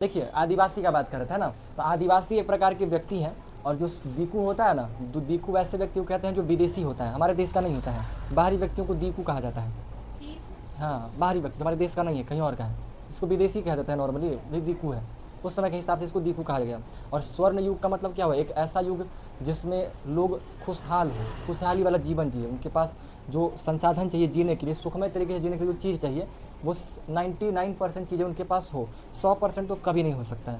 देखिए आदिवासी का बात कर रहे थे ना, तो आदिवासी एक प्रकार के व्यक्ति हैं। और जो दीकू होता है ना, तो दीकू वैसे व्यक्ति को कहते हैं जो विदेशी होता है, हमारे देश का नहीं होता है। बाहरी व्यक्तियों को दीकू कहा जाता है। हाँ, बाहरी व्यक्ति हमारे देश का नहीं है, कहीं और का है। इसको विदेशी कह देते हैं नॉर्मली, ये दीकू है। उस समय के हिसाब से इसको दीकू कहा गया। और स्वर्ण युग का मतलब क्या हुआ, एक ऐसा युग जिसमें लोग खुशहाल हो, खुशहाली वाला जीवन जिए। उनके पास जो संसाधन चाहिए जीने के लिए, सुखमय तरीके से जीने के लिए जो चीज़ चाहिए, वो 99% चीज़ें उनके पास हो। 100% तो कभी नहीं हो सकता है।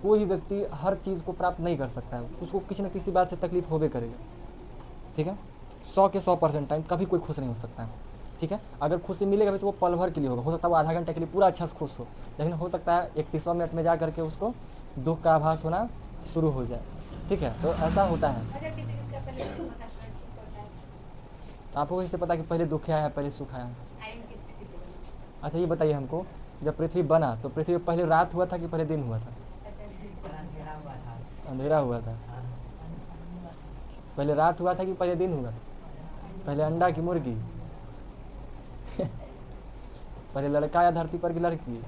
कोई भी व्यक्ति हर चीज़ को प्राप्त नहीं कर सकता है, उसको किसी न किसी बात से तकलीफ होबे करेगा। ठीक है, 100 के 100% टाइम कभी कोई खुश नहीं हो सकता है। ठीक है, अगर खुशी मिलेगा भी तो वो पल भर के लिए होगा, हो सकता है वो आधा घंटे के लिए पूरा अच्छा से खुश हो, लेकिन हो सकता है 31वां मिनट में जा करके उसको दुख का आभास होना शुरू हो जाए। ठीक है, तो ऐसा होता है। आपको कैसे पता कि पहले दुख आया है पहले सुख आया है? अच्छा ये बताइए हमको, जब पृथ्वी बना तो पृथ्वी पर पहले रात हुआ था कि पहले दिन हुआ था? अंधेरा हुआ था। पहले रात हुआ था कि पहले दिन हुआ था? पहले अंडा की मुर्गी? पहले लड़का या धरती पर की लड़की?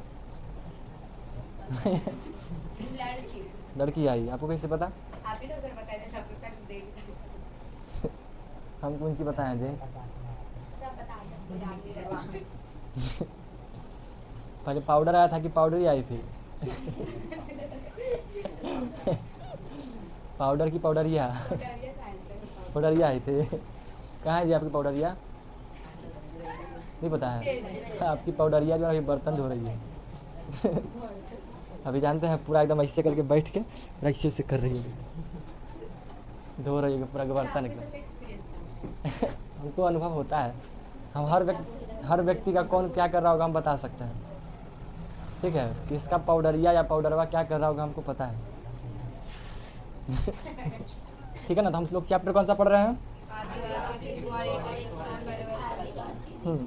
लड़की आई, आपको कैसे पता? हम कौन सी बताएं जी? पहले पाउडर आया था कि पाउडर ही आई थी? पाउडर की पाउडरिया? पाउडरिया आई थे। कहाँ है जी आपकी पाउडरिया? नहीं पता है आपकी पाउडरिया जो है बर्तन धो रही है। अभी जानते हैं पूरा एकदम ऐसे करके बैठ के ऐसे से कर रही है, धो रही है पूरा बर्तन एकदम। हमको अनुभव होता है। हम हर व्यक्ति का कौन क्या कर रहा होगा हम बता सकते हैं। ठीक है, किसका पाउडरिया या पाउडरवा क्या कर रहा होगा हमको पता है। ठीक है ना, तो हम लोग चैप्टर कौन सा पढ़ रहे हैं?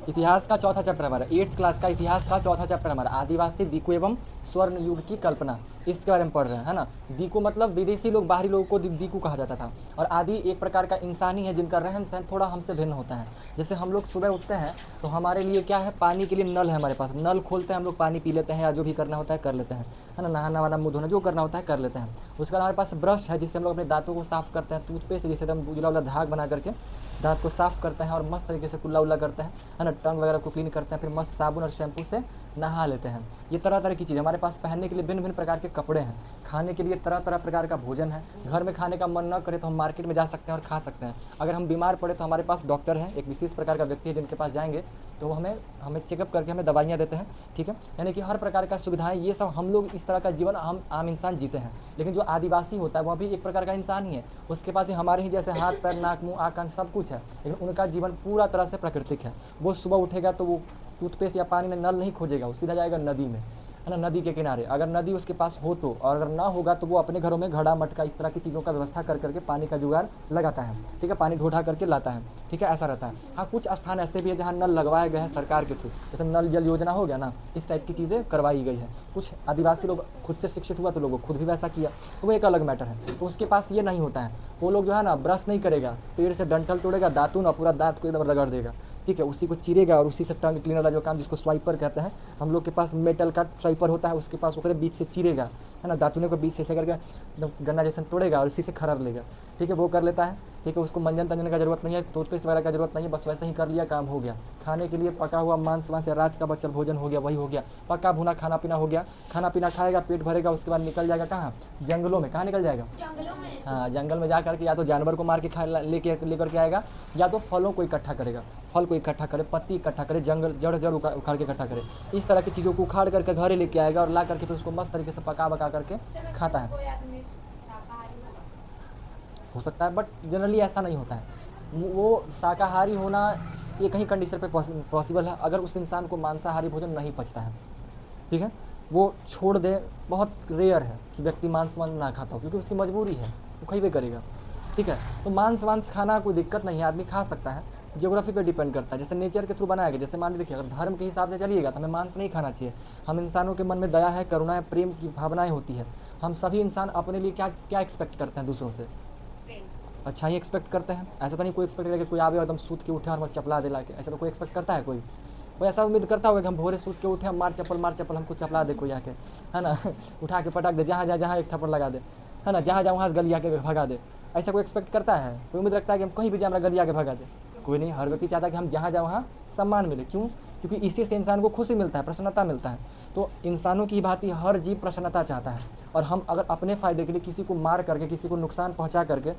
इतिहास का चौथा चैप्टर हमारा, 8th क्लास का इतिहास का चौथा चैप्टर हमारा, आदिवासी दीकू एवं स्वर्ण युग की कल्पना, इसके बारे में पढ़ रहे हैं, है ना। दीकू मतलब विदेशी लोग, बाहरी लोगों को दीकू कहा जाता था। और आदि एक प्रकार का इंसान ही है जिनका रहन सहन थोड़ा हमसे भिन्न होता है। जैसे हम लोग सुबह उठते हैं तो हमारे लिए क्या है, पानी के लिए नल है हमारे पास, नल खोलते हैं हम लोग, पानी पी लेते हैं या जो भी करना होता है कर लेते हैं, है ना। नहाना वाना मुँह धोना जो करना होता है कर लेते हैं। उसके बाद हमारे पास ब्रश है जिससे हम लोग अपने दांतों को साफ़ करते हैं, टूथपेस्ट जिससे हम उजला उजला धाग बना करके दांत को साफ़ करते हैं और मस्त तरीके से कुल्ला उल्ला करते हैं, है ना। टंग वगैरह को क्लीन करते हैं, फिर मस्त साबुन और शैम्पू से नहा लेते हैं। ये तरह तरह की चीज़ हमारे पास, पहनने के लिए भिन्न भिन्न प्रकार के कपड़े हैं, खाने के लिए तरह तरह प्रकार का भोजन है। घर में खाने का मन न करे तो हम मार्केट में जा सकते हैं और खा सकते हैं। अगर हम बीमार पड़े तो हमारे पास डॉक्टर है, एक विशेष प्रकार का व्यक्ति है जिनके पास जाएंगे तो वो हमें चेकअप करके हमें दवाइयाँ देते हैं। ठीक है, यानी कि हर प्रकार का सुविधाएं, ये सब हम लोग इस तरह का जीवन हम आम इंसान जीते हैं। लेकिन जो आदिवासी होता है वह भी एक प्रकार का इंसान ही है, उसके पास ही हमारे ही जैसे हाथ पैर नाक मुँह आँख कान सब कुछ है, लेकिन उनका जीवन पूरा तरह से प्राकृतिक है। वो सुबह उठेगा तो वो टूथपेस्ट या पानी में नल नहीं खोजेगा, वो सीधा जाएगा नदी में, है ना, नदी के किनारे। अगर नदी उसके पास हो तो, और अगर ना होगा तो वो अपने घरों में घड़ा मटका इस तरह की चीज़ों का व्यवस्था कर करके पानी का जुगाड़ लगाता है। ठीक है, पानी ढोढ़ा करके लाता है। ठीक है, ऐसा रहता है। हाँ, कुछ स्थान ऐसे भी है जहाँ नल लगवाए गए हैं सरकार के थ्रू, जैसे नल जल योजना हो गया ना, इस टाइप की चीज़ें करवाई गई है। कुछ आदिवासी लोग खुद से शिक्षित हुआ तो लोगों खुद भी वैसा किया, तो वो एक अलग मैटर है। तो उसके पास ये नहीं होता है, वो लोग जो है ना ब्रश नहीं करेगा, पेड़ से डंठल तोड़ेगा, दातून और पूरा दांत को एकदम रगड़ देगा। ठीक है, उसी को चीरेगा और उसी से टंग क्लीनर वाला जो काम जिसको स्वाइपर कहते हैं, हम लोग के पास मेटल का स्वाइपर होता है, उसके पास उसके बीच से चीरेगा, है ना, दातुने को बीच से ऐसे करके एकदम गन्ना जैसे तोड़ेगा और इसी से खरर लेगा। ठीक है, वो कर लेता है। ठीक है, उसको मंजन तंजन का जरूरत नहीं है, टूथपेस्ट वगैरह का जरूरत नहीं है, बस वैसे ही कर लिया काम हो गया। खाने के लिए पका हुआ मांस वांस या रात का बचल भोजन हो गया, वही हो गया। पका भुना खाना पीना हो गया, खाना पीना खाएगा, पेट भरेगा, उसके बाद निकल जाएगा कहाँ, जंगलों में। कहाँ निकल जाएगा? हाँ, जंगल में जा करके या तो जानवर को मार के खा लेकर के आएगा, या तो फलों को इकट्ठा करेगा, फल को इकट्ठा करे, पत्ती इकट्ठा करे, जंगल जड़ जड़ उखाड़ के इकट्ठा करे, इस तरह की चीज़ों को उखाड़ करके घरे लेके आएगा और ला करके फिर उसको मस्त तरीके से पका बका करके खाता है। हो सकता है, बट जनरली ऐसा नहीं होता है। वो शाकाहारी होना ये कहीं कंडीशन पे पॉसिबल है, अगर उस इंसान को मांसाहारी भोजन नहीं पचता है। ठीक है, वो छोड़ दे, बहुत रेयर है कि व्यक्ति मांस ना खाता हो, क्योंकि उसकी मजबूरी है, वो खइबे करेगा। ठीक है, तो मांस वांस खाना कोई दिक्कत नहीं है, आदमी खा सकता है, ज्योग्राफी पे डिपेंड करता है, जैसे नेचर के थ्रू बनाया गया। जैसे मान लीजिए देखिए, अगर धर्म के हिसाब से चलिएगा तो हमें मांस नहीं खाना चाहिए। हम इंसानों के मन में दया है, करुणा है, प्रेम की भावनाएं होती है। हम सभी इंसान अपने लिए क्या क्या एक्सपेक्ट करते हैं दूसरों से? अच्छा ही एक्सपेक्ट करते हैं। ऐसा तो नहीं कोई एक्सपेक्ट करेगा कि कोई आवे और एकदम सूत के उठे और मैं चपला दिला के, ऐसा तो कोई एक्सपेक्ट करता है कोई? वो ऐसा उम्मीद करता होगा कि हम भोरे सोच के उठे, हम मार चप्पल हमको चपला दे कोई आके, है ना उठा के पटक दे, जहाँ एक थप्पड़ लगा दे, है ना, जहाँ वहाँ से गली आके भगा दे। ऐसा कोई एक्सपेक्ट करता है? कोई उम्मीद रखता है कि हम कहीं भी जाए हमारा गली आके भगा दे? कोई नहीं। हर व्यक्ति चाहता है कि हम जहाँ जाए वहाँ सम्मान मिले। क्यों? क्योंकि इसी से इंसान को खुशी मिलता है, प्रसन्नता मिलता है। तो इंसानों की भांति हर जीव प्रसन्नता चाहता है, और हम अगर अपने फ़ायदे के लिए किसी को मार करके, किसी को नुकसान पहुँचा करके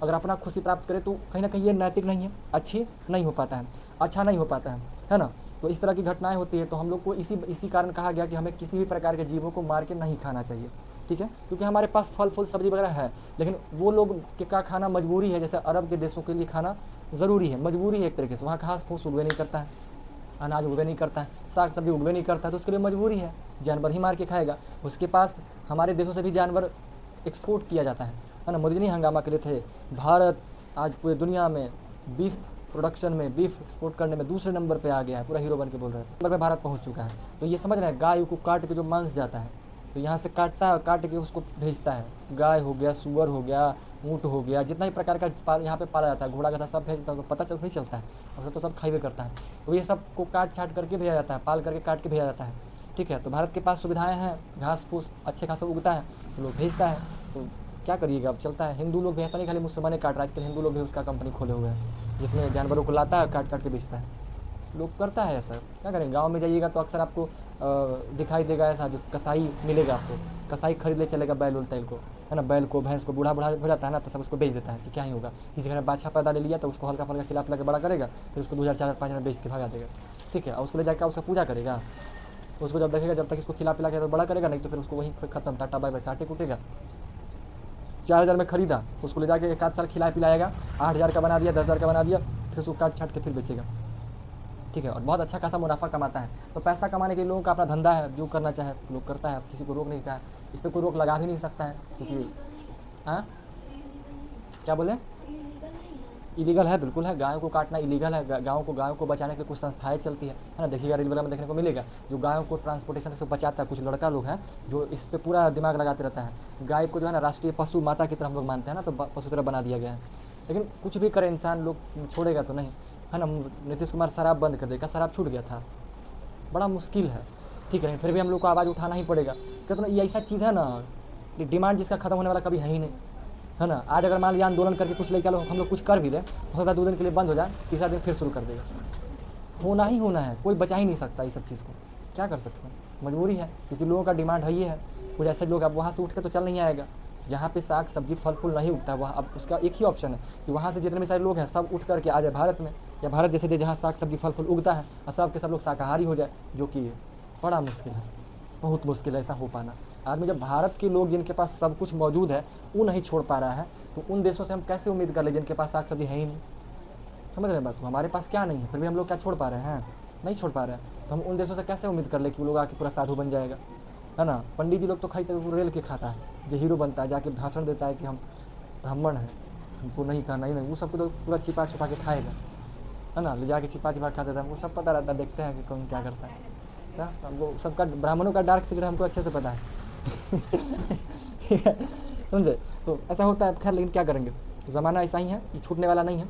अगर अपना खुशी प्राप्त करें, तो कहीं ना कहीं ये नैतिक नहीं है, अच्छी नहीं हो पाता है, अच्छा नहीं हो पाता है ना। तो इस तरह की घटनाएं होती है। तो हम लोग को इसी कारण कहा गया कि हमें किसी भी प्रकार के जीवों को मार के नहीं खाना चाहिए, ठीक है। क्योंकि हमारे पास फल फूल सब्जी वगैरह है, लेकिन वो लोग का खाना मजबूरी है। जैसे अरब के देशों के लिए खाना ज़रूरी है, मजबूरी है एक तरीके से। वहाँ घास फूस उगवे नहीं करता है, अनाज उगवे नहीं करता है, साग सब्जी उगवे नहीं करता है, तो उसके लिए मजबूरी है, जानवर ही मार के खाएगा। उसके पास हमारे देशों से भी जानवर एक्सपोर्ट किया जाता है ना। मोदी जी नहीं हंगामा करे थे, भारत आज पूरे दुनिया में बीफ प्रोडक्शन में, बीफ एक्सपोर्ट करने में दूसरे नंबर पे आ गया है, पूरा हीरो बन के बोल रहे थे, नंबर पे भारत पहुंच चुका है। तो ये समझ रहे हैं, गाय को काट के जो मांस जाता है, तो यहाँ से काटता है, काट के उसको भेजता है। गाय हो गया, सुअर हो गया, ऊँट हो गया, जितना भी प्रकार का यहाँ पे पाला जाता है, घोड़ा गधा सब भेजता है, तो पता नहीं चलता है, और तो सब खाई हुए करता है। तो ये सब को काट छाट करके भेजा जाता है, पाल करके काट के भेजा जाता है, ठीक है। तो भारत के पास सुविधाएं हैं, घास फूस अच्छे खासा उगता है, तो लोग भेजता है। तो क्या करिएगा, अब चलता है। हिंदू लोग भी ऐसा नहीं खाली मुसलमान काट रहा है, आजकल हिंदू लोग भी उसका कंपनी खोले हुए हैं, जिसमें जानवरों को लाता है, काट काट के बेचता है। लोग करता है ऐसा। क्या करें, गांव में जाइएगा तो अक्सर आपको दिखाई देगा ऐसा, जो कसाई मिलेगा आपको, कसाई खरीद ले चलेगा बैल उल तैल को, है ना, बैल को भैंस को, बूढ़ा हो जाता है ना, तो सब उसको बेच देता है कि क्या ही होगा। किसी घर में बाछा पैदा ले लिया तो उसको हल्का फल्का खिला पिला के बड़ा करेगा, फिर उसको 2000-4000-5000 में बेच के भगा देगा, ठीक है। और उसको ले जाकर उसका पूजा करेगा, उसको जब देखेगा, जब तक इसको खिला पिला के तो बड़ा करेगा, नहीं तो फिर उसको वहीं खत्म, टाटा बाय बाय, काटे कूटेगा। 4000 में खरीदा, उसको ले जाके 1 आध साल खिलाया पिलाएगा, 8000 का बना दिया, 10,000 का बना दिया, फिर उसको काट छाट के फिर बेचेगा, ठीक है। और बहुत अच्छा खासा मुनाफा कमाता है। तो पैसा कमाने के लोगों का अपना धंधा है, जो करना चाहे लोग करता है, किसी को रोक नहीं कहा, इस पर कोई रोक लगा भी नहीं सकता है, क्योंकि हाँ क्या बोले, इलीगल है, बिल्कुल है। गायों को काटना इलीगल है। गायों को बचाने के लिए कुछ संस्थाएं चलती है ना, देखिएगा रील वगैरह में देखने को मिलेगा, जो गायों को ट्रांसपोर्टेशन से बचाता है। कुछ लड़का लोग हैं जो इस पर पूरा दिमाग लगाते रहता है। गाय को जो है ना राष्ट्रीय पशु माता की तरह हम लोग मानते हैं ना, तो पशु तरह बना दिया गया है। लेकिन कुछ भी करे इंसान, लोग छोड़ेगा तो नहीं, है ना। नीतीश कुमार शराब बंद कर देगा, शराब छूट गया था, बड़ा मुश्किल है, ठीक है। फिर भी हम लोग को आवाज़ उठाना ही पड़ेगा, क्योंकि तो ये ऐसा चीज़ है ना, डिमांड जिसका खत्म होने वाला कभी है ही नहीं, है ना। आज अगर मान लिया आंदोलन करके कुछ लेकर हम लोग कुछ कर भी दें, हो सकता है 2 दिन के लिए बंद हो जाए, तीसरा दिन फिर शुरू कर देगा। होना ही होना है, कोई बचा ही नहीं सकता इस सब चीज़ को। क्या कर सकते हैं, मजबूरी है, क्योंकि लोगों का डिमांड है ही है। कुछ ऐसे लोग, अब वहाँ से उठ के तो चल नहीं आएगा, जहाँ पे साग सब्जी फल फूल नहीं उगता है, वहाँ अब उसका एक ही ऑप्शन है कि वहाँ से जितने भी सारे लोग हैं सब उठ करके आ जाए भारत में, या भारत जैसे देश जहाँ साग सब्जी फल फूल उगता है, और सब के सब लोग शाकाहारी हो जाए, जो कि बड़ा मुश्किल है, बहुत मुश्किल है ऐसा हो पाना। आदमी जब भारत के लोग जिनके पास सब कुछ मौजूद है वो नहीं छोड़ पा रहा है, तो उन देशों से हम कैसे उम्मीद कर ले जिनके पास साग सब्जी है ही नहीं। समझ रहे हैं बात को, हमारे पास क्या नहीं है, फिर भी हम लोग क्या छोड़ पा रहे हैं, नहीं छोड़ पा रहे हैं। तो हम उन देशों से कैसे उम्मीद कर ले कि वो लोग आके पूरा साधु बन जाएगा, है ना। पंडित जी लोग तो खाते वो रेल के खाता है, जो हीरो बनता है, जाके भाषण देता है कि हम ब्राह्मण हैं, हमको नहीं खाना ही नहीं, वो सबको तो पूरा छिपा छुपा के खाएगा, है ना, ले जाके छिपा छिपा खा देता है। हमको सब पता रहता है, देखते हैं कि कौन क्या करता है, क्या हमको सबका ब्राह्मणों का डार्क सीक्रेट हमको अच्छे से पता है ठीक है, समझे। तो ऐसा होता है, खैर लेकिन क्या करेंगे, ज़माना ऐसा ही है, ये छूटने वाला नहीं है,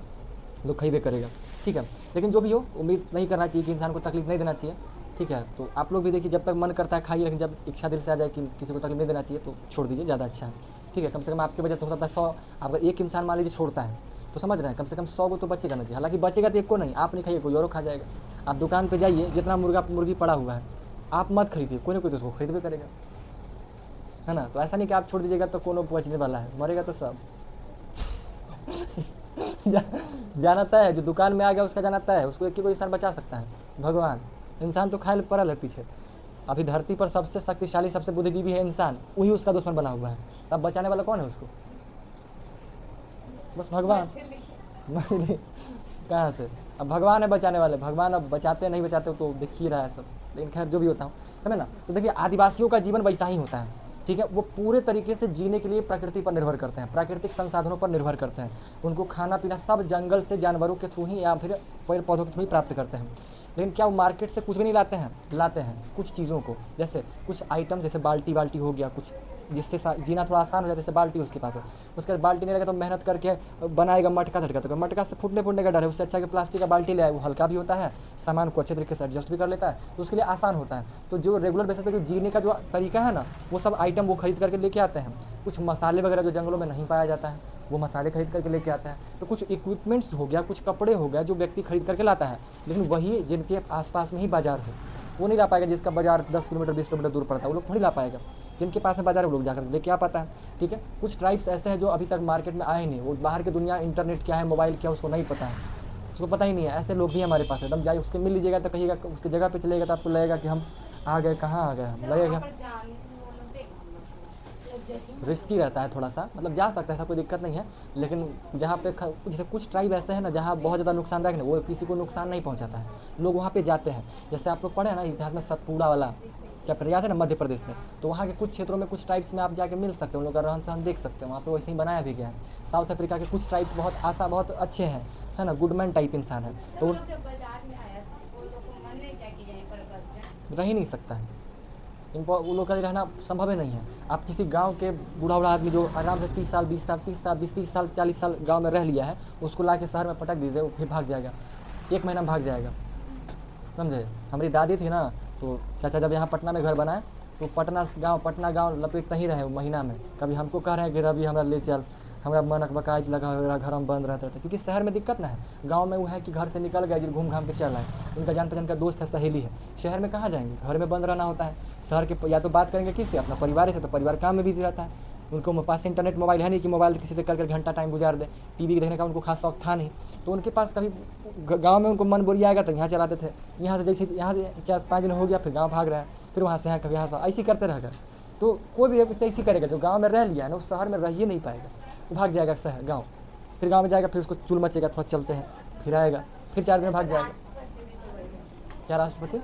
लोग खरीदे करेगा, ठीक है। लेकिन जो भी हो, उम्मीद नहीं करना चाहिए कि इंसान को तकलीफ नहीं देना चाहिए, ठीक है। तो आप लोग भी देखिए, जब तक मन करता है खाइए, लेकिन जब इच्छा दिल से आ जाए कि किसी को तकलीफ नहीं देना चाहिए तो छोड़ दीजिए, ज़्यादा अच्छा है, ठीक है। कम से कम आपकी वजह से हो सकता है 100, अगर एक इंसान मान लीजिए छोड़ता है तो समझ रहे हैं, कम से कम 100 को तो बचेगा ना चाहिए। हालांकि बचेगा तो एक को नहीं, आप नहीं खाइए, कोई और खा जाएगा। आप दुकान पर जाइए, जितना मुर्गी पड़ा हुआ है आप मत खरीदिए, कोई ना कोई तो उसको खरीद भी करेगा, है ना। तो ऐसा नहीं कि आप छोड़ दीजिएगा तो कोनो बचने वाला है, मरेगा तो सब जाना तय है, जो दुकान में आ गया उसका जाना तय है, उसको एक ही कोई इंसान बचा सकता है, भगवान। इंसान तो खायल पड़ल है पीछे। अभी धरती पर सबसे शक्तिशाली, सबसे बुद्धिजीवी है इंसान, वही उसका दुश्मन बना हुआ है। अब बचाने वाला कौन है उसको, बस भगवान कहाँ से, अब भगवान है बचाने वाले, भगवान अब बचाते नहीं बचाते तो देख ही रहा है सब। लेकिन खैर जो भी होता हूँ, समझे ना। तो देखिए, आदिवासियों का जीवन वैसा ही होता है, ठीक है। वो पूरे तरीके से जीने के लिए प्रकृति पर निर्भर करते हैं, प्राकृतिक संसाधनों पर निर्भर करते हैं। उनको खाना पीना सब जंगल से, जानवरों के थ्रू ही, या फिर पेड़ पौधों के थ्रू ही प्राप्त करते हैं। लेकिन क्या वो मार्केट से कुछ भी नहीं लाते हैं, लाते हैं कुछ चीज़ों को, जैसे कुछ आइटम, जैसे बाल्टी हो गया, कुछ जिससे जीना थोड़ा आसान हो जाए, जैसे बाल्टी उसके पास है, उसके बाद बाल्टी नहीं रहेगा तो मेहनत करके बनाएगा मटका झटका, तो मटका से फूटने का डर है, उससे अच्छा कि प्लास्टिक का बाल्टी ले आए, वो हल्का भी होता है, सामान को अच्छे तरीके से एडजस्ट भी कर लेता है, तो उसके लिए आसान होता है। तो जो रेगुलर बेसिस पे जो जीने का जो तरीका है ना, वो सब आइटम वो खरीद करके लेके आते हैं। कुछ मसाले वगैरह जो जंगलों में नहीं पाया जाता है, वो मसाले खरीद करके लेके आता है। तो कुछ इक्विपमेंट्स हो गया, कुछ कपड़े हो गया जो व्यक्ति खरीद करके लाता है, लेकिन वही जिनके आसपास में ही बाजार हो वो नहीं ला पाएगा, जिसका बाजार 10 किलोमीटर 20 किलोमीटर दूर पड़ता है वो लोग थोड़ी ला पाएगा। जिनके पास में बाजार है वो लोग जाकर लेके आ पाता है। ठीक है, कुछ ट्राइब्स ऐसे हैं जो अभी तक मार्केट में आए नहीं, वो बाहर की दुनिया, इंटरनेट क्या है, मोबाइल क्या है, उसको नहीं पता है, उसको पता ही नहीं है। ऐसे लोग भी हमारे पास एकदम जाए उसके मिल लीजिएगा तो कहिएगा, उसकी जगह पे चलेगा तो आपको लगेगा कि हम आ गए, कहाँ आ गए हम, लगेगा रिस्की रहता है थोड़ा सा, मतलब जा सकता है, ऐसा कोई दिक्कत नहीं है। लेकिन जहाँ पे जैसे कुछ ट्राइब ऐसे हैं ना जहाँ बहुत ज़्यादा नुकसानदायक है, वो किसी को नुकसान नहीं पहुँचाता है, लोग वहाँ पे जाते हैं। जैसे आप लोग पढ़े हैं ना इतिहास में सतपुड़ा वाला चैप्टर याद है ना, मध्य प्रदेश में, तो वहाँ के कुछ क्षेत्रों में कुछ ट्राइब्स में आप जाके मिल सकते हो, उन लोग का रहन सहन देख सकते हो, वहाँ पे वैसे ही बनाया भी गया है। साउथ अफ्रीका के कुछ ट्राइब्स बहुत अच्छे हैं, है ना, गुडमैन टाइप इंसान है, तो रह ही नहीं सकता है, इनको उन लोग का रहना संभव ही नहीं है। आप किसी गांव के बूढ़ा आदमी जो आराम से 30 साल 20 साल 30 साल 40 साल गांव में रह लिया है, उसको ला के शहर में पटक दीजिए, वो फिर भाग जाएगा, 1 महीना में भाग जाएगा, समझे। हमारी दादी थी ना, तो चाचा जब यहाँ पटना में घर बनाए तो पटना गाँव लपेटता ही रहे महीना में। कभी हमको कह रहे हैं कि रवि हमारा ले चल, हमारा मन अकबकाइत लगा हुआ, घर में बंद रहता था, क्योंकि शहर में दिक्कत ना है। गांव में वो है कि घर से निकल गए, घूम घाम के चल आए, उनका जान पहचान का दोस्त है, सहेली है। शहर में कहाँ जाएंगे, घर में बंद रहना होता है। शहर के या तो बात करेंगे किससे, अपना परिवार से, तो परिवार काम में बिजी रहता है, उनको पास इंटरनेट मोबाइल है नहीं कि मोबाइल किसी से कर घंटा टाइम गुजार दे, टीवी देखने का उनको खास शौक था नहीं, तो उनके पास कभी गाँव में उनको मन बोरिया आएगा तो यहाँ चलाते थे। यहाँ से जैसे यहाँ से 4-5 दिन हो गया फिर गाँव भाग रहा है, फिर वहाँ से यहाँ कभी यहाँ ऐसे करते रहेगा। तो कोई भी व्यक्ति ऐसी करेगा, जो गाँव में रह लिया है ना, उस शहर में रह ही नहीं पाएगा, वो भाग जाएगा शहर गाँव, फिर गाँव में जाएगा, फिर उसको चुल मचेगा, थोड़ा चलते हैं, फिर आएगा, फिर 4 दिन भाग जाएगा। क्या राष्ट्रपति?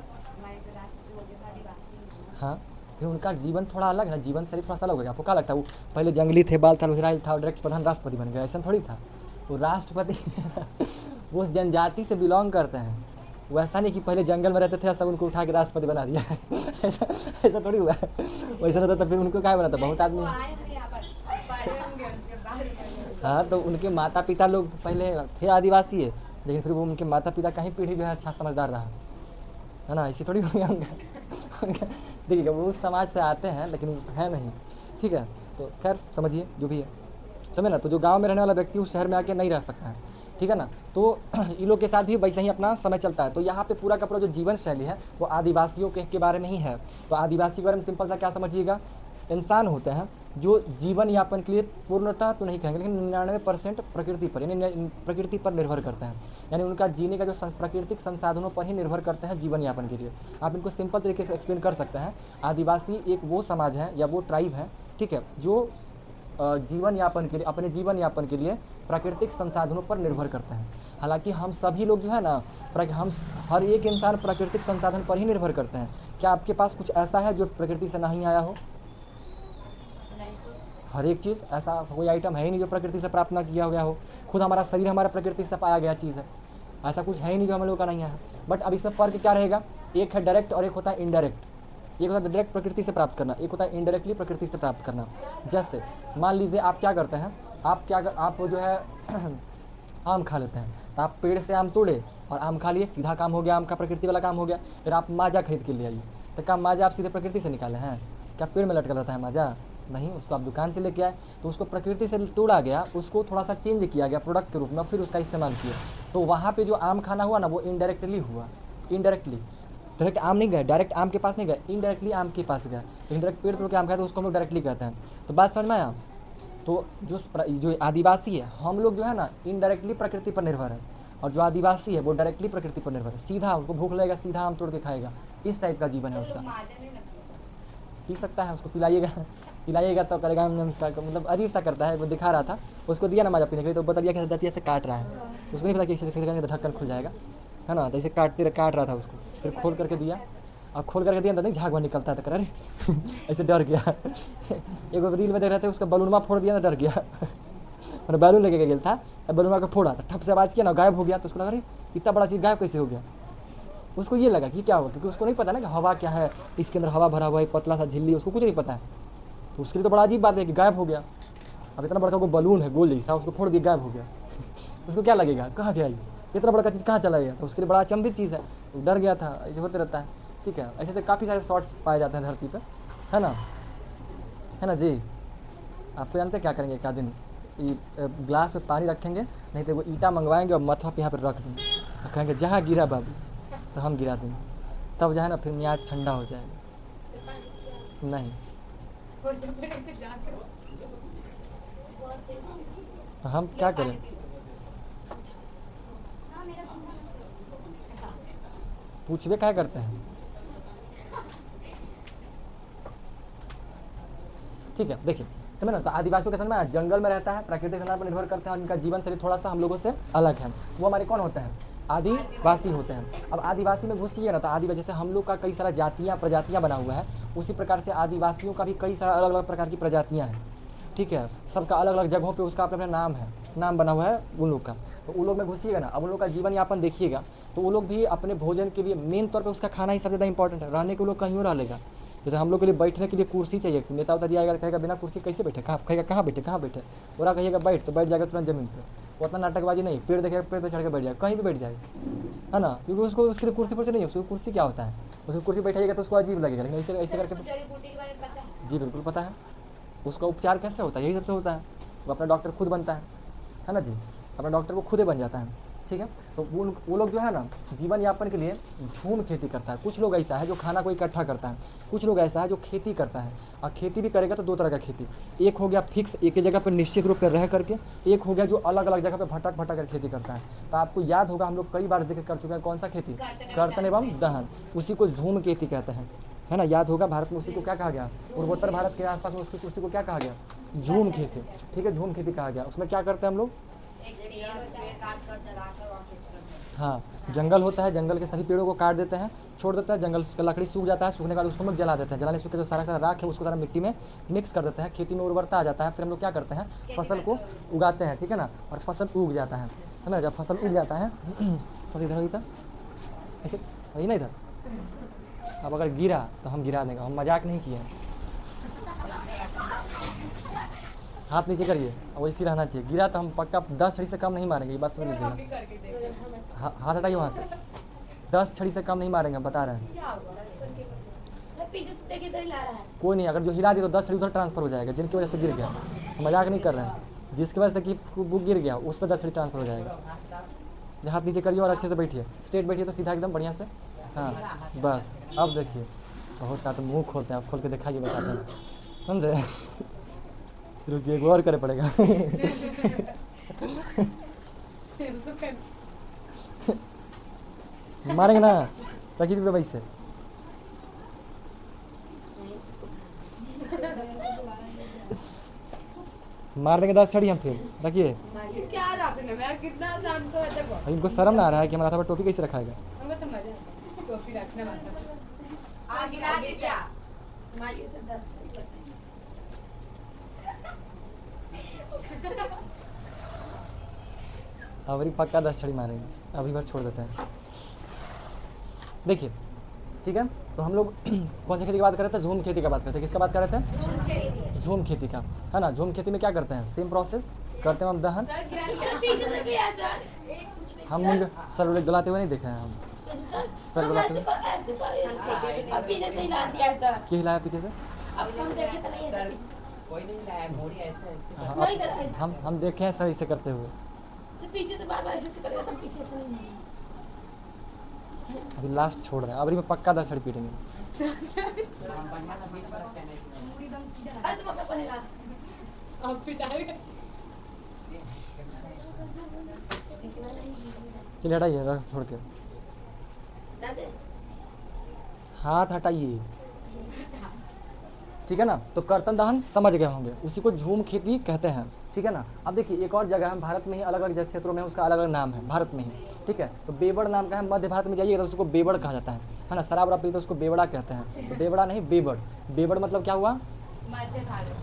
हाँ, फिर उनका जीवन थोड़ा अलग है, जीवन शैली थोड़ा सा अलग हो गया। आपको क्या लगता है वो पहले जंगली थे, बाल था, इसराइल था, डायरेक्ट प्रधान राष्ट्रपति बन गया? ऐसा थोड़ी था। वो राष्ट्रपति वो उस जनजाति से बिलोंग करते हैं, वो ऐसा नहीं कि पहले जंगल में रहते थे सब उनको उठा के राष्ट्रपति बना दिया है ऐसा थोड़ी हुआ है। वैसा रहता तो फिर उनको क्या बना था, बहुत आदमी। हाँ, तो उनके माता पिता लोग पहले थे आदिवासी है, लेकिन फिर वो उनके माता पिता का ही पीढ़ी जो है अच्छा समझदार रहा, है ना, ऐसे थोड़ी हो गया उनका। देखिएगा वो उस समाज से आते हैं लेकिन है नहीं, ठीक है। तो खैर समझिए जो भी है, समझे ना। तो जो गांव में रहने वाला व्यक्ति उस शहर में आके नहीं रह सकता है, ठीक है ना। तो इन लोग के साथ भी वैसे ही अपना समय चलता है। तो यहाँ पे पूरा का पूरा जो जीवन शैली है वो आदिवासियों के बारे में ही है। तो आदिवासी के बारे में सिंपल सा क्या समझिएगा, इंसान होते हैं जो जीवन यापन के लिए पूर्णतः तो नहीं कहेंगे लेकिन 99% प्रकृति पर, यानी प्रकृति पर निर्भर करते हैं, यानी उनका जीने का जो प्राकृतिक संसाधनों पर ही निर्भर करते हैं जीवन यापन के लिए। आप इनको सिंपल तरीके से एक्सप्लेन कर सकते हैं। आदिवासी एक वो समाज है या वो ट्राइब है, ठीक है, जो जीवन यापन के लिए, अपने जीवन यापन के लिए प्राकृतिक संसाधनों पर निर्भर करते हैं। हालांकि हम सभी लोग जो है ना, हम हर एक इंसान प्राकृतिक संसाधन पर ही निर्भर करते हैं। क्या आपके पास कुछ ऐसा है जो प्रकृति से नहीं आया हो? हर एक चीज़, ऐसा कोई आइटम है ही नहीं जो प्रकृति से प्राप्त ना किया गया हो। खुद हमारा शरीर हमारा प्रकृति से पाया गया चीज़ है, ऐसा कुछ है ही नहीं जो हम लोगों का नहीं है। बट अब इसमें फ़र्क क्या रहेगा, एक है डायरेक्ट और एक होता है इनडायरेक्ट। एक होता है डायरेक्ट प्रकृति से प्राप्त करना, एक होता है इनडायरेक्टली प्रकृति से प्राप्त करना। जैसे मान लीजिए आप क्या करते हैं, आप जो है आम खा लेते हैं, तो आप पेड़ से आम तोड़े और आम खा लिए, सीधा काम हो गया, आम का प्रकृति वाला काम हो गया। फिर आप माजा खरीद के ले आइए, तो क्या माजा आप सीधे प्रकृति से निकाले हैं? क्या पेड़ में लटका रहता है माजा? नहीं, उसको आप दुकान से लेके आए, तो उसको प्रकृति से तोड़ा गया, उसको थोड़ा सा चेंज किया गया प्रोडक्ट के रूप में, फिर उसका इस्तेमाल किया। तो वहाँ पे जो आम खाना हुआ ना, वो इनडायरेक्टली हुआ। इनडायरेक्टली, डायरेक्ट आम नहीं गए, डायरेक्ट आम के पास नहीं गए, इनडायरेक्टली आम के पास गए। लेकिन डायरेक्ट पेड़ तोड़ के आम खाए तो उसको हम लोग डायरेक्टली कहते हैं। तो बात समझ में आया? तो जो आदिवासी है, हम लोग जो है ना इनडायरेक्टली प्रकृति पर निर्भर है, और जो आदिवासी है वो डायरेक्टली प्रकृति पर निर्भर है। सीधा उनको भूख लगेगा, सीधा आम तोड़ के खाएगा, इस टाइप का जीवन है उसका। पी सकता है, उसको पिलाइएगा तो करेगा, मतलब अजीब सा करता है। वो दिखा रहा था, उसको दिया ना माजा पीने के लिए, तो बता दिया कि दतिया से काट रहा है, उसको नहीं पता कि इसे ढक्कन खुल जाएगा, है ना। तो इसे काट रहा था उसको, फिर खोल करके दिया, और खोल करके दिया तो नहीं झाग निकलता है, तो कर अरे ऐसे डर गया। एक रील में देख रहे थे, उसका बलूनमा फोड़ दिया ना, डर गया। मैंने बैलून लेके गया था, बलूनमा को फोड़ा, तो ठप से आवाज़ किया ना, गायब हो गया। तो उसको लगा अरे इतना बड़ा चीज़ गायब कैसे हो गया। उसको ये लगा कि क्या हुआ, क्योंकि उसको नहीं पता ना कि हवा क्या है, इसके अंदर हवा भरा हुआ है, पतला सा झिल्ली, उसको कुछ नहीं पता है। तो उसके लिए तो बड़ा अजीब बात है कि गायब हो गया। अब इतना बड़का कोई बलून है गोल जैसा, उसको फोड़ दिया गायब हो गया उसको क्या लगेगा, कहाँ गया ये, इतना बड़ा चीज़ कहाँ चला गया। तो उसके लिए बड़ा अचंभित चीज़ है, तो डर गया था। ऐसे होते रहता है, ठीक है। ऐसे काफ़ी सारे शॉर्ट्स पाए जाते हैं धरती पर, है ना जी। आपको जानते हैं क्या करेंगे, क्या दिन ग्लास में पानी रखेंगे, नहीं तो वो ईंटा मंगवाएंगे और मथवा पे यहाँ पर रख देंगे और कहेंगे जहाँ गिरा बाबू तो हम गिरा देंगे, तब जो है ना फिर मियाज ठंडा हो जाएगा। नहीं तो हम क्या करें, पूछबे क्या करते हैं, ठीक है। देखिए समझ ना, तो आदिवासियों का समय जंगल में रहता है, प्राकृतिक संसाधन पर निर्भर करते हैं और इनका जीवन शैली थोड़ा सा हम लोगों से अलग है। वो हमारे कौन होते हैं, आदिवासी होते हैं। अब आदिवासी में घुसिए ना, तो आदिवासी जैसे हम लोग का कई सारा जातियाँ प्रजातियाँ बना हुआ है, उसी प्रकार से आदिवासियों का भी कई सारा अलग अलग प्रकार की प्रजातियाँ हैं, ठीक है। सबका अलग अलग जगहों पे उसका अपना अपना नाम है, नाम बना हुआ है उन लोग का। तो उन लोग में घुसिएगा ना, अब उन लोग का जीवन यापन देखिएगा, तो वो लोग भी अपने भोजन के लिए मेन तौर पे उसका खाना ही सबसे ज़्यादा इंपॉर्टेंट है। रहने के लोग कहीं और रह लेगा, जैसे हम लोग के लिए बैठने के लिए कुर्सी चाहिए, नेता उता जी आएगा कहेगा बिना कुर्सी कैसे बैठे, कहाँ कहेगा कहाँ बैठे, बोरा कहिएगा बैठ तो बैठ जाएगा तुरंत ज़मीन पर। उतना नाटकबाजी नहीं, पेड़ देखेगा पेड़ पर चढ़ के बैठ जाएगा, कहीं भी बैठ जाएगा, है ना, क्योंकि उसको उसके लिए कुर्सी पर नहीं है, उसको कुर्सी क्या होता है, उसको कुर्सी बैठाइएगा तो उसको अजीब लगेगा। लेकिन ऐसे ऐसे करके जी बिल्कुल पता है उसका उपचार कैसे होता है, यही सबसे होता है। वो अपना डॉक्टर खुद बनता है ना जी, अपना डॉक्टर वो खुद ही बन जाता है, ठीक है। तो वो लोग जो है ना जीवन यापन के लिए झूम खेती करता है। कुछ लोग ऐसा है जो खाना को इकट्ठा करता है, कुछ लोग ऐसा है जो खेती करता है। और खेती भी करेगा तो दो तरह का खेती, एक हो गया फिक्स एक ही जगह पर निश्चित रूप से रह करके, एक हो गया जो अलग अलग जगह पर भटक भटक कर खेती करता है। तो आपको याद होगा हम लोग कई बार जिक्र कर चुके हैं कौन सा खेती, कर्तन एवं दहन, उसी को झूम खेती कहते हैं, है ना। याद होगा भारत में उसी को क्या कहा गया, पूर्वोत्तर भारत के आसपास में उसी को क्या कहा गया, झूम खेती, ठीक है, झूम खेती कहा गया। उसमें क्या करते हैं हम लोग, हाँ जंगल होता है, जंगल के सभी पेड़ों को काट देते हैं, छोड़ देते हैं, जंगल का लकड़ी सूख जाता है, सूखने के बाद उसको हम लोग जला देते हैं, जलाने सूखे जो सारा सारा राख है उसको सारा मिट्टी में मिक्स कर देते हैं, खेती में उर्वरता आ जाता है। फिर हम लोग क्या करते हैं, फसल को उगाते हैं, ठीक है ना, और फसल उग जाता है, समझ, जब फसल उग जाता है तो इधर इधर ऐसे वही ना इधर, अब अगर गिरा तो हम गिरा देंगे, हम मजाक नहीं किए, हाथ नीचे करिए, वैसे रहना चाहिए। गिरा तो हम पक्का 10 छड़ी से कम नहीं मारेंगे, ये बात समझ लीजिएगा। हाथ हटाइए वहाँ से, 10 छड़ी से कम नहीं मारेंगे, बता रहे हैं। कोई नहीं, अगर जो हिला दिया तो 10 छड़ी उधर ट्रांसफर हो जाएगा, जिनकी वजह से गिर गया, मजाक नहीं कर रहे हैं, जिसकी वजह से कि बुक गिर गया उस पर 10 छड़ी ट्रांसफर हो जाएगा। हाथ नीचे करिए और अच्छे से बैठिए, स्ट्रेट बैठिए तो सीधा एकदम बढ़िया से, हाँ बस। अब देखिए बहुत का तो मुँह खोलते हैं, आप खोल के दिखाइए, बताते हैं, समझे। रुकिए गौर करे पड़ेगा मारेंगे ना, रखिए तो वैसे मार देंगे 10 छड़ी हम, फिर रखिए। क्या रखने में यार, कितना आसान तो है। देखो इनको शर्म ना आ रहा है कि हमारा था पर टोपी कैसे रखाएगा, हमको तो मजा आता है टोपी रखने में। आगे आगे क्या मारिए से 10 अभी पक्का 10 छड़ी मारेंगे, अभी भर छोड़ देते हैं। देखिए ठीक है, तो हम लोग कौन सी खेती की बात कर रहे थे, झूम खेती का बात करते हैं। किसका बात कर रहे थे, झूम खेती का, है ना। झूम खेती में क्या करते हैं, सेम प्रोसेस करते हैं हम, दहन। हम सर गलाते हुए नहीं देखे हैं हम, सर गलाते हुए क्यों हिलाया पीछे से, हम देखे हैं सर इसे करते हुए, पीछे से बार-बार ऐसे करेगा तो पीछे से नहीं। अभी लास्ट छोड़ रहे हैं, अभी में पक्का 10 छड़ी पीटेंगे। अरे तुम अपना पढ़ेगा अब पिटाएगा। चलिए हटाइए, रख छोड़ के, हाथ हटाइए, ठीक है ना। तो कर्तन दहन समझ गए होंगे, उसी को झूम खेती कहते हैं, ठीक है ना। अब देखिए एक और जगह है भारत में ही, अलग अलग क्षेत्रों में उसका अलग अलग नाम है भारत में ही, ठीक है। तो बेबड़ नाम का है, मध्य भारत में जाइए तो उसको बेबड़ कहा जाता है ना। शराब वराब पी तो उसको बेबड़ा कहते हैं, तो बेबड़ा नहीं बेबड़। बेबड़ मतलब क्या हुआ, मध्य भारत,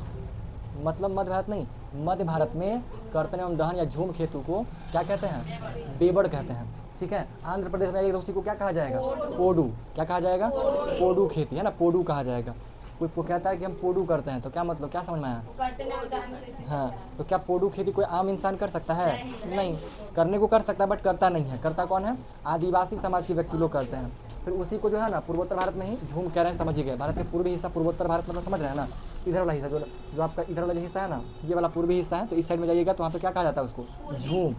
मतलब मध्य भारत नहीं, मध्य भारत में कर्तन एवं दहन या झूम खेती को क्या कहते हैं, बेबड़ कहते हैं, ठीक है। आंध्र प्रदेश में जाइए तो उसी को क्या कहा जाएगा, पोडू, क्या कहा जाएगा, पोडू खेती, है ना, पोडू कहा जाएगा। कोई कहता है कि हम पोडू करते हैं, तो क्या मतलब, क्या समझ में आया? वो करते नहीं उदाहरण। हाँ, तो क्या पोडू खेती कोई आम इंसान कर सकता है? नहीं। करने को कर सकता है बट करता नहीं है। करता कौन है? आदिवासी समाज के व्यक्ति लोग करते हैं। फिर उसी को जो है ना पूर्वोत्तर भारत में ही झूम कह रहे हैं, समझ ही गए। भारत के पूर्वी हिस्सा पूर्वोत्तर भारत मतलब समझ रहे हैं ना, इधर वाला हिस्सा जो आपका इधर वाला हिस्सा है ना, ये वाला पूर्वी हिस्सा है। तो इस साइड में जाइएगा तो वहाँ पे क्या कहा जाता है उसको? झूम,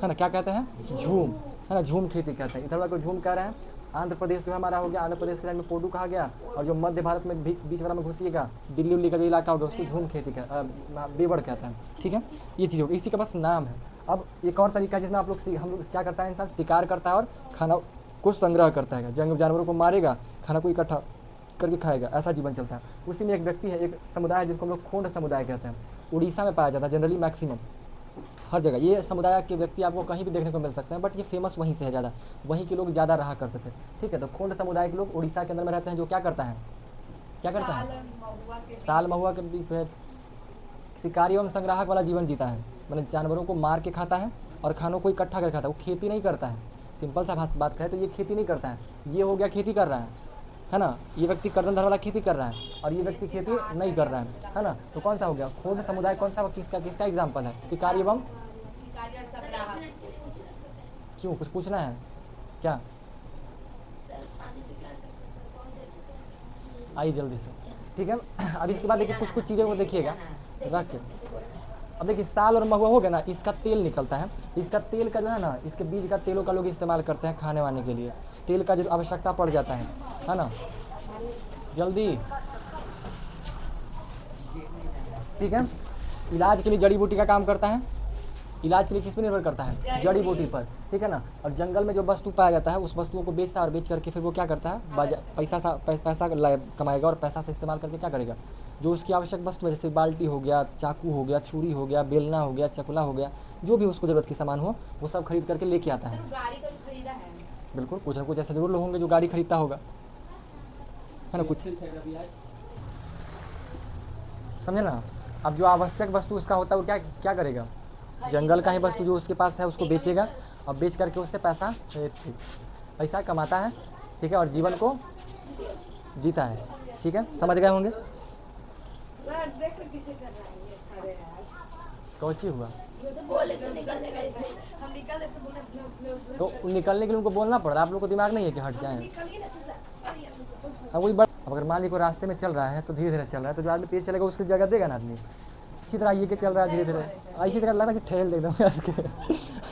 है ना। क्या कहते हैं? झूम, है ना, झूम खेती कहते हैं। इधर वाला को झूम कह रहे हैं। आंध्र प्रदेश जो है हमारा हो गया, आंध्र प्रदेश के साइड में पोडू कहा गया। और जो मध्य भारत में बीच वाला में घुसिएगा, दिल्ली उल्ली का जो इलाका होगा उसको झूम खेती बेवड़ कहते हैं। ठीक है, ये चीज़ होगी, इसी का बस नाम है। अब एक और तरीका है जिसमें हम लोग क्या करता है, इंसान शिकार करता है और खाना को संग्रह करता है। जानवरों को मारेगा, खाना को इकट्ठा करके खाएगा, ऐसा जीवन चलता है। उसी में एक व्यक्ति है, एक समुदाय है जिसको हम लोग खोंड समुदाय कहते हैं। उड़ीसा में पाया जाता है जनरली, मैक्सिमम हर जगह। ये समुदाय के व्यक्ति आपको कहीं भी देखने को मिल सकते हैं, बट ये फेमस वहीं से है ज़्यादा, वहीं के लोग ज़्यादा रहा करते थे। ठीक है, तो खोंड समुदाय के लोग उड़ीसा के अंदर में रहते हैं। जो क्या करता है, क्या करता है? साल महुआ के बीच में शिकारी एवं संग्राहक वाला जीवन जीता है। मतलब जानवरों को मार के खाता है और खानों को इकट्ठा करके खाता है। वो खेती नहीं करता है। सिंपल सा बात करें तो ये खेती नहीं करता है। ये हो गया खेती कर रहा है ना। ये व्यक्ति कर्दनधर वाला खेती कर रहा है और ये व्यक्ति खेती नहीं कर रहा है ना। तो कौन सा हो गया? खोंड समुदाय कौन सा, किसका एग्जाम्पल है? शिकारी एवं क्यों, कुछ पूछना है क्या? आइए जल्दी से। ठीक है, अब इसके बाद देखिए कुछ चीज़ें को देखिएगा रख के। अब देखिए साल और महुआ हो गया ना, इसका तेल निकलता है। इसका तेल का जो है ना, इसके बीज का तेलों का लोग इस्तेमाल करते हैं खाने वाने के लिए। तेल का जो आवश्यकता पड़ जाता है ना। जल्दी, ठीक है। इलाज के लिए जड़ी बूटी का काम करता है। इलाज के लिए किस पर निर्भर करता है? जड़ी बूटी पर, ठीक है ना। और जंगल में जो वस्तु पाया जाता है उस वस्तुओं को बेचता है और बेच करके फिर वो क्या करता है? पैसा कमाएगा और पैसा से इस्तेमाल करके क्या करेगा? जो उसकी आवश्यक वस्तु है, जैसे बाल्टी हो गया, चाकू हो गया, छुरी हो गया, बेलना हो गया, चकला हो गया, जो भी उसको ज़रूरत की सामान हो वो सब खरीद करके लेके आता है। गाड़ी का खरीदा है। बिल्कुल, कुछ ना कुछ ऐसे जरूर लोग होंगे जो गाड़ी खरीदता होगा, है ना। कुछ समझे ना। अब जो आवश्यक वस्तु उसका होता है वो क्या करेगा? जंगल का ही वस्तु जो उसके पास है उसको बेचेगा और बेच करके उससे पैसा कमाता है। ठीक है, और जीवन को जीता है। ठीक है, समझ गए होंगे। सर देख किसे कर रहा है ये। अरे यार कौची हुआ? बोले तो निकलने का इसमें हम निकल रहे तो बोले तो निकलने के लिए उनको बोलना पड़ रहा है। आप लोग को दिमाग नहीं है कि हट जाएं। निकल गए ना तो सर। अरे यार मुझे अब वही अब अगर मान ली कोई रास्ते में चल रहा है तो धीरे धीरे चल रहा है, तो जो आदमी तेज चलेगा उसकी जगह देगा ना आदमी। इसी तरह ये के चल रहा है धीरे धीरे, ऐसी तरह लग रहा है कि ठेल एकदम इसके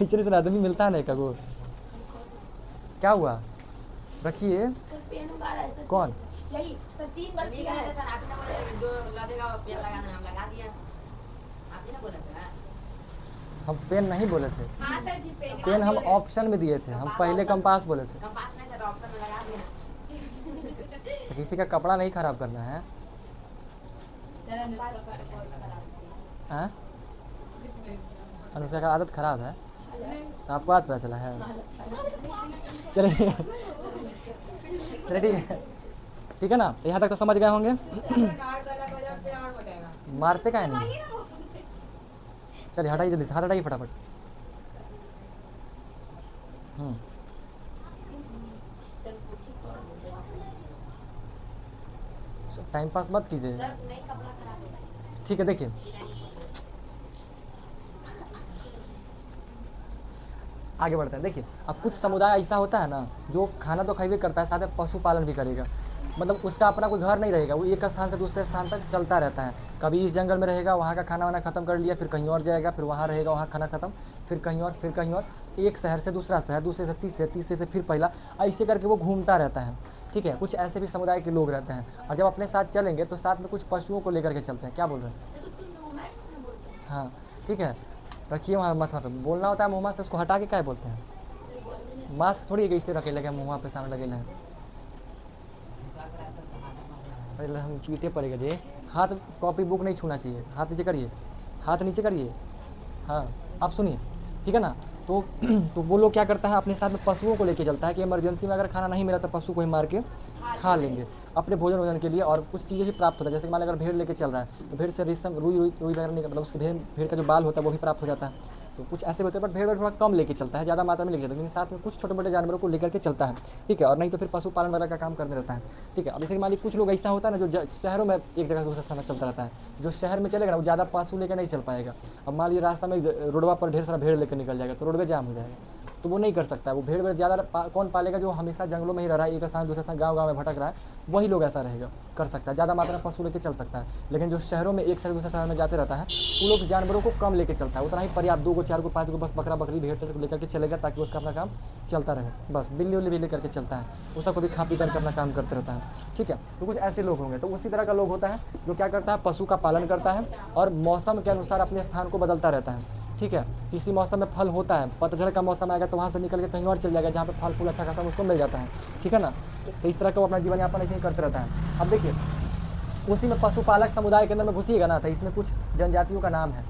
ऐसे से आदमी मिलता है ना एक वो। क्या हुआ? रखिए। सर पेन उगा रहा है सर। कौन? यही सर 3 बार किया है सर। आपने बोला जो लगेगा पेन लगाना, हम लगा दिया। आपने ना बोला था। हम पेन नहीं बोले थे। हां सर जी पेन हम ऑप्शन में दिए थे। हम पहले कंपास बोले थे। कंपास नहीं था, ऑप्शन में लगा दिया। किसी का कपड़ा नहीं खराब करना है। हाँ, अनुष्का का आदत खराब है, तो आपको बात पता चला है। चलिए ठीक है ना। यहाँ तक तो समझ गए होंगे। मारते का नहीं। चलिए हटाइए जल्दी से, हाथ हटाइए फटाफट। टाइम पास मत कीजिए। सर नहीं कपड़ा खराब है। ठीक है, देखिए आगे बढ़ते हैं। देखिए अब कुछ समुदाय ऐसा होता है ना जो खाना तो खाइबे करता है, साथ में पशुपालन भी करेगा। मतलब उसका अपना कोई घर नहीं रहेगा, वो एक स्थान से दूसरे स्थान तक चलता रहता है। कभी इस जंगल में रहेगा, वहाँ का खाना वाना खत्म कर लिया, फिर कहीं और जाएगा, फिर वहाँ रहेगा, वहाँ खाना खत्म, फिर कहीं और, फिर कहीं और। एक शहर से दूसरा शहर, दूसरे से तीसरे, तीसरे से फिर पहला, ऐसे करके वो घूमता रहता है। ठीक है, कुछ ऐसे भी समुदाय के लोग रहते हैं। और जब अपने साथ चलेंगे तो साथ में कुछ पशुओं को लेकर के चलते हैं। क्या बोल रहे हैं? सर उसको नोमैड्स ना बोलते हैं। हाँ ठीक है, रखिए वहाँ माथा पे बोलना होता है। मुँह से उसको हटा के क्या बोलते हैं? मास्क थोड़ी कैसे रखे लगे मुँह पे सामने लगे हैं। अरे हम पीटे पड़ेगा जी। हाथ कॉपी बुक नहीं छूना चाहिए। हाथ नीचे करिए, हाथ नीचे करिए। हाँ आप सुनिए, ठीक है ना। तो वो लोग क्या करता है, अपने साथ में पशुओं को लेके चलता है कि इमरजेंसी में अगर खाना नहीं मिला तो पशु को ही मार के खा लेंगे अपने भोजन के लिए, और कुछ चीज़ें भी प्राप्त होता है। जैसे कि मान लीजिए अगर भेड़ लेके चल रहा है तो भेड़ से रेशम रुई रुई रुई वगैरह नहीं, मतलब उसके भेड़ का जो बाल होता है वो भी प्राप्त हो जाता है। तो कुछ ऐसे होते हैं, बट भेड़ थोड़ा कम लेके चलता है, ज़्यादा मात्रा में लेके चलता है, लेकिन साथ में कुछ छोटे मोटे जानवरों को लेकर के चलता है, ठीक है। और नहीं तो फिर पशुपालन वगैरह का काम करने रहता है, ठीक है। अब जैसे कि मान लीजिए कुछ लोग ऐसा होता है ना जो शहरों में एक जगह से दूसरे स्थान में चलता रहता है, जो शहर में चलेगा ना वो ज़्यादा पशु लेकर नहीं चल पाएगा। अब मान लीजिए रास्ता में रोडवा पर ढेर सारा भेड़ लेकर निकल जाएगा तो रोडवे जाम हो जाएगा, तो वो नहीं कर सकता। वो भेड़ ज़्यादा कौन पालेगा? जो हमेशा जंगलों में ही रह रहा है, एक स्थान दूसरे स्थान गाँव में भटक रहा है, वही लोग ऐसा रहेगा, कर सकता है, ज़्यादा मात्रा में पशु लेके चल सकता है। लेकिन जो शहरों में एक शहर दूसरे शहर में जाते रहता है वो लोग जानवरों को कम लेके चलता है, उतना ही पर्याप्त, 2 को 4 को 5 को बस बकरा बकरी भेड़ लेकर के चलेगा ताकि उसका अपना काम चलता रहे, बस। बिल्ली उल्ली भी लेकर के चलता है, वो सबको भी खा पी करके अपना काम करते रहता है, ठीक है। तो कुछ ऐसे लोग होंगे। तो उसी तरह का लोग होता है जो क्या करता है, पशु का पालन करता है और मौसम के अनुसार अपने स्थान को बदलता रहता है, ठीक है। किसी मौसम में फल होता है, पतझड़ का मौसम आएगा तो वहाँ से निकल के कहीं और चल जाएगा जहाँ पे फल फूल अच्छा खासा उसको मिल जाता है, ठीक है ना। तो इस तरह का वो अपना जीवन यापन ऐसे ही करते रहता है। अब देखिए उसी में पशुपालक समुदाय के अंदर में घुसिएगा ना, तो इसमें कुछ जनजातियों का नाम है।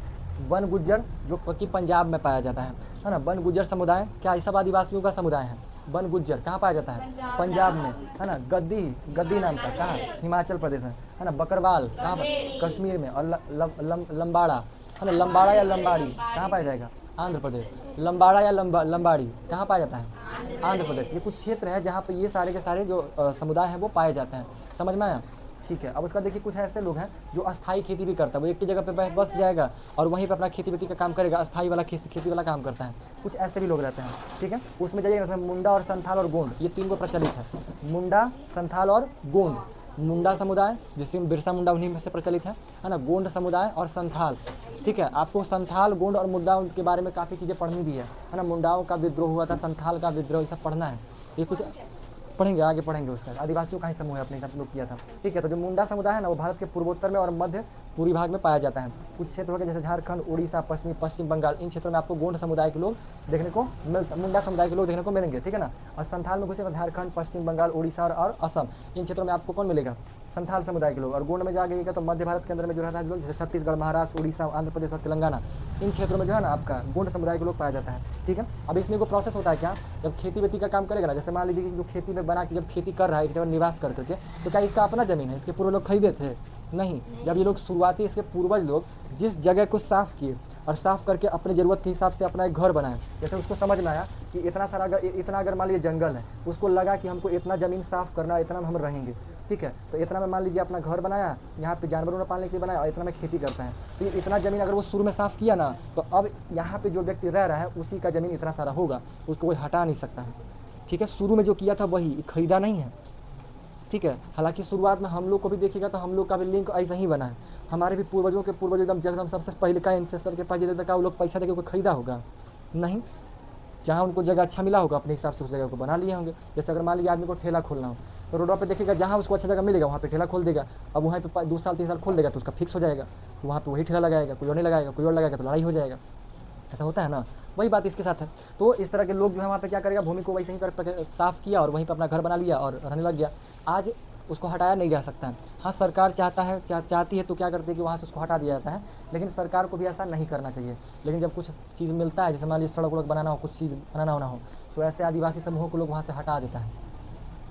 वन गुज्जर जो कि पंजाब में पाया जाता है ना। वन गुज्जर समुदाय क्या ये सब आदिवासियों का समुदाय है? वन गुज्जर कहाँ पाया जाता है? पंजाब में, है ना। गद्दी नाम का कहाँ? हिमाचल प्रदेश में, है ना। बकरवाल कहाँ? कश्मीर में। और लंबाड़ा, है ना। लंबाड़ा या लंबाड़ी कहाँ पाया जाएगा? आंध्र प्रदेश। लंबाड़ा या लंबाड़ी कहाँ पाया जाता है? आंध्र प्रदेश। ये कुछ क्षेत्र है जहाँ पे ये सारे के सारे जो समुदाय हैं वो पाए जाते हैं, समझ में आया? ठीक है। अब उसका देखिए कुछ ऐसे लोग हैं जो अस्थाई खेती भी करता है, वो एक ही जगह पे बस जाएगा और वहीं पे अपना खेती वेती का काम करेगा, अस्थाई वाला खेती वाला काम करता है। कुछ ऐसे भी लोग रहते हैं, ठीक है। उसमें जाइएगा उसमें मुंडा और संथाल और गोंड, ये 3 को प्रचलित है। मुंडा, संथाल और गोंड। मुंडा समुदाय जिसमें बिरसा मुंडा उन्हीं में से प्रचलित है ना। गोंड समुदाय और संथाल, ठीक है। आपको संथाल, गोंड और मुंडा के बारे में काफ़ी चीज़ें पढ़नी भी है ना। मुंडाओं का विद्रोह हुआ था, संथाल का विद्रोह, ये सब पढ़ना है। ये कुछ पढ़ेंगे, आगे पढ़ेंगे उसका। आदिवासियों का ही समूह है, अपने साथ लोग किया था, ठीक है। तो जो मुंडा समुदाय है ना वो भारत के पूर्वोत्तर में और मध्य पूर्वी भाग में पाया जाता है। कुछ क्षेत्रों के जैसे झारखंड, उड़ीसा, पश्चिम बंगाल, इन क्षेत्रों में आपको गोंड समुदाय के लोग देखने को मुंडा समुदाय के लोग देखने को मिलेंगे, ठीक है ना। और संथाल में घुसे झारखंड, पश्चिम बंगाल, उड़ीसा और असम, इन क्षेत्रों में आपको कौन मिलेगा? संथाल समुदाय के लोग। और गोंड में जाएगा तो मध्य भारत के अंदर में जो रहता है लोग, जैसे छत्तीसगढ़, महाराष्ट्र, उड़ीसा, आंध्र प्रदेश और तेलंगाना, इन क्षेत्रों में जो है ना आपका गोंड समुदाय के लोग पाया जाता है, ठीक है। अब इसमें को प्रोसेस होता है क्या, जब खेती वेती का काम करेगा ना, जैसे मान लीजिए कि जो खेती में बना के जब खेती कर रहा है एक जगह निवास कर करके, तो क्या इसका अपना ज़मीन है? इसके पूर्व लोग खरीदे थे? नहीं। जब ये लोग शुरुआती इसके पूर्वज लोग जिस जगह को साफ़ किए और साफ़ करके अपनी ज़रूरत के हिसाब से अपना एक घर बनाए, जैसे उसको समझ में आया कि इतना अगर मान लीजिए जंगल है, उसको लगा कि हमको इतना ज़मीन साफ़ करना, इतना में हम रहेंगे, ठीक है। तो इतना में मान लीजिए अपना घर बनाया, यहाँ पे जानवरों ने पालने के लिए बनाया और इतना में खेती करता है। तो ये इतना ज़मीन अगर वो शुरू में साफ़ किया ना, तो अब यहाँ पे जो व्यक्ति रह रहा है उसी का ज़मीन इतना सारा होगा, उसको कोई हटा नहीं सकता है, ठीक है। शुरू में जो किया था वही, खरीदा नहीं है, ठीक है। हालांकि शुरुआत में हम लोग को भी देखिएगा तो हम लोग का भी लिंक ऐसा ही बना है। हमारे भी पूर्वजों के पूर्वज एकदम सबसे पहले का एंसेस्टर के पास जैसे का वो लोग पैसा देकर कोई खरीदा होगा? नहीं। जहाँ उनको जगह अच्छा मिला होगा अपने हिसाब से उस जगह को बना लिए होंगे। जैसे अगर मान लीजिए आदमी को ठेला खोलना हो तो रोड पे देखिएगा जहाँ उसको अच्छा जगह मिलेगा वहाँ पे ठेला खोल देगा। अब वहाँ पे 2 साल 3 साल खोल देगा तो उसका फिक्स हो जाएगा, तो वहाँ पे वही ठेला लगाएगा, कोई और नहीं लगाएगा, कोई और लगाएगा तो लड़ाई हो जाएगा। ऐसा होता है ना, वही बात इसके साथ है। तो इस तरह के लोग जो है वहाँ पे क्या करेगा, भूमि को वैसे ही कर साफ़ किया और वहीं पर अपना घर बना लिया और रहने लग गया। आज उसको हटाया नहीं जा सकता है। हाँ, सरकार चाहती है तो क्या करती है कि वहाँ से उसको हटा दिया जाता है, लेकिन सरकार को भी ऐसा नहीं करना चाहिए। लेकिन जब कुछ चीज़ मिलता है, जैसे मान लीजिए सड़क वड़क बनाना हो, कुछ चीज़ बनाना होना हो, तो ऐसे आदिवासी समूहों को लोग वहाँ से हटा देता है,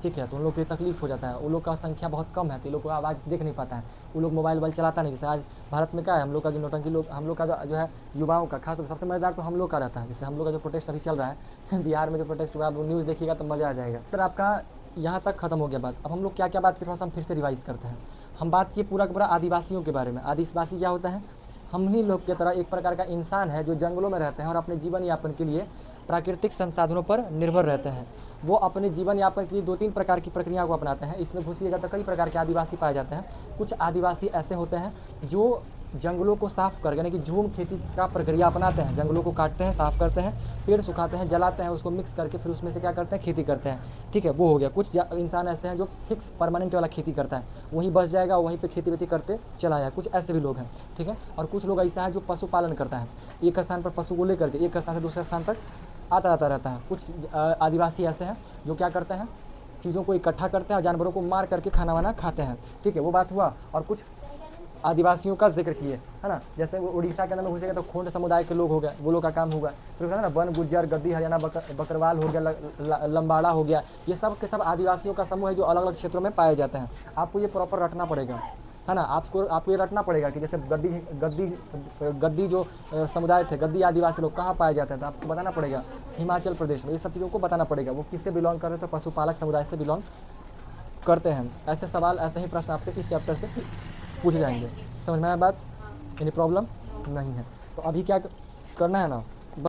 ठीक है। तो उन लोग के लिए तकलीफ हो जाता है। उन लोग का संख्या बहुत कम है तो लोग को आवाज़ देख नहीं पाता है, वो लोग मोबाइल चलाता नहीं। जैसे आज भारत में क्या है, हम लोग का जो नौटंकी लोग, हम लोग का जो है युवाओं का खास सबसे मज़ेदार तो हम लोग का रहता है। जैसे हम लोग का जो प्रोटेस्ट अभी चल रहा है बिहार में, जो प्रोटेस्ट हुआ, आप न्यूज़ देखिएगा तो मज़ा आ जाएगा। फिर आपका यहाँ तक खत्म हो गया बात। अब हम लोग क्या क्या बात की, थोड़ा सा हम फिर से रिवाइज़ करते हैं। हम बात किए पूरा का पूरा आदिवासियों के बारे में। आदिवासी क्या होता है? हम ही लोग की तरह एक प्रकार का इंसान है जो जंगलों में रहते हैं और अपने जीवन यापन के लिए प्राकृतिक संसाधनों पर निर्भर रहते हैं। वो अपने जीवन यापन के लिए 2-3 प्रकार की प्रक्रिया को अपनाते हैं। इसमें घुसिएगा तो कई प्रकार के आदिवासी पाए जाते हैं। कुछ आदिवासी ऐसे होते हैं जो जंगलों को साफ़ कर, यानी कि झूम खेती का प्रक्रिया अपनाते हैं। जंगलों को काटते हैं, साफ़ करते हैं, पेड़ सुखाते हैं, जलाते हैं, उसको मिक्स करके फिर उसमें से क्या करते हैं, खेती करते हैं, ठीक है। वो हो गया। कुछ इंसान ऐसे हैं जो फिक्स परमानेंट वाला खेती करता है, वहीं बस जाएगा, वहीं पे खेती वेती करते चला जाए। कुछ ऐसे भी लोग हैं, ठीक है। और कुछ लोग ऐसा है जो पशुपालन करता है, एक स्थान पर पशु को लेकर के एक स्थान से दूसरे स्थान तक आता रहता है। कुछ आदिवासी ऐसे हैं जो क्या करते हैं, चीज़ों को इकट्ठा करते हैं और जानवरों को मार करके खाना वाना खाते हैं, ठीक है। वो बात हुआ। और कुछ आदिवासियों का जिक्र किए, है ना। जैसे वो उड़ीसा के अंदर में घुसेगा तो खोंड समुदाय के लोग हो गए, वो लोग का काम होगा। फिर कहना ना वन, गुज्जर, गद्दी, हरियाणा, बकरवाल हो गया, लंबाड़ा हो गया, ये सब के सब आदिवासियों का समूह है जो अलग अलग क्षेत्रों में पाए जाते हैं। आपको ये प्रॉपर रटना पड़ेगा, है ना। आपको ये रटना पड़ेगा कि जैसे गद्दी जो समुदाय थे, गद्दी आदिवासी लोग कहाँ पाए जाते हैं, तो आपको बताना पड़ेगा हिमाचल प्रदेश में। ये सब चीज़ों को बताना पड़ेगा। वो किससे बिलोंग कर रहे थे, पशुपालक समुदाय से बिलोंग करते हैं। ऐसे सवाल, ऐसे ही प्रश्न आपसे इस चैप्टर से पूछे जाएंगे। समझ में आया बात? यानी प्रॉब्लम नहीं है। तो अभी क्या करना है ना,